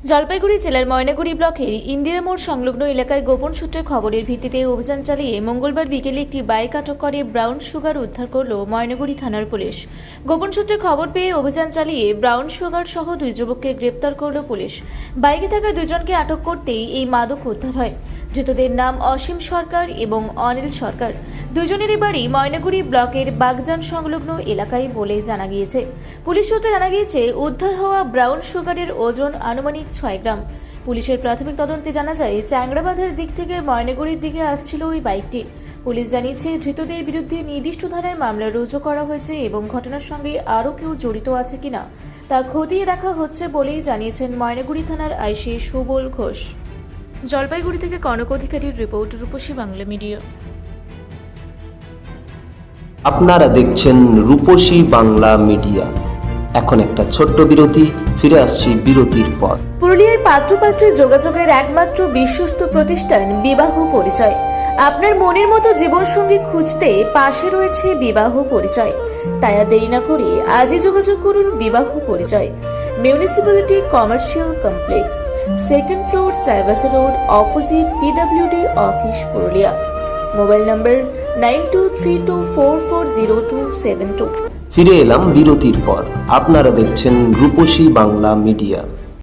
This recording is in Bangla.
জলপাইগুড়ি জেলার ময়নাগুড়ি ব্লকের ইন্দিরা মোড় সংলগ্ন এলাকায় গোপন সূত্রে খবরের ভিত্তিতে অভিযান চালিয়ে মঙ্গলবার বিকেলে একটি বাইক আটক করে ব্রাউন সুগার উদ্ধার করল ময়নাগুড়ি থানার পুলিশ। গোপন সূত্রে খবর পেয়ে অভিযান চালিয়ে ব্রাউন সুগার সহ দুই যুবককে গ্রেপ্তার করল পুলিশ। বাইকে থাকা দুজনকে আটক করতেই এই মাদক উদ্ধার হয়। ধৃতদের নাম অসীম সরকার এবং অনিল সরকার। দুজনেরই বাড়ি ময়নাগুড়ি ব্লকের বাগজান সংলগ্ন এলাকায় বলে জানা গিয়েছে। পুলিশ সূত্রে জানা গিয়েছে উদ্ধার হওয়া ব্রাউন সুগারের ওজন আনুমানিক 6 গ্রাম। পুলিশের প্রাথমিক তদন্তে জানা যায় চ্যাংড়াবাঁধের দিক থেকে ময়নাগুড়ির দিকে আসছিল ওই বাইকটি। পুলিশ জানিয়েছে ধৃতদের বিরুদ্ধে নির্দিষ্ট ধারায় মামলা রুজু করা হয়েছে এবং ঘটনার সঙ্গে আরও কেউ জড়িত আছে কিনা তা খতিয়ে দেখা হচ্ছে বলেই জানিয়েছেন ময়নাগুড়ি থানার আইসি সুবল ঘোষ। জলপাইগুড়ি থেকে কনক অধিকারীর রিপোর্ট, রূপসী বাংলা মিডিয়া। আপনারা দেখছেন রূপসী বাংলা মিডিয়া। এখন একটা ছোট্ট বিরতি, ফিরে আসছি বিরতির পর। পুরুলিয়ায় পাত্রপাত্রী যোগাযোগের একমাত্র বিশ্বস্ত প্রতিষ্ঠান বিবাহ পরিচয়। আপনার মনের মতো জীবনসঙ্গী খুঁজতে পাশে রয়েছে বিবাহ পরিচয়। তাই আর দেরি না করে আজই যোগাযোগ করুন বিবাহ পরিচয়। Municipality commercial complex, 2nd floor, Chaibasa road, opposite PWD office, Purulia. Mobile নম্বর 9232440272। ফিরে এলাম বিরতির পর। আপনারা দেখছেন রূপসী বাংলা মিডিয়া।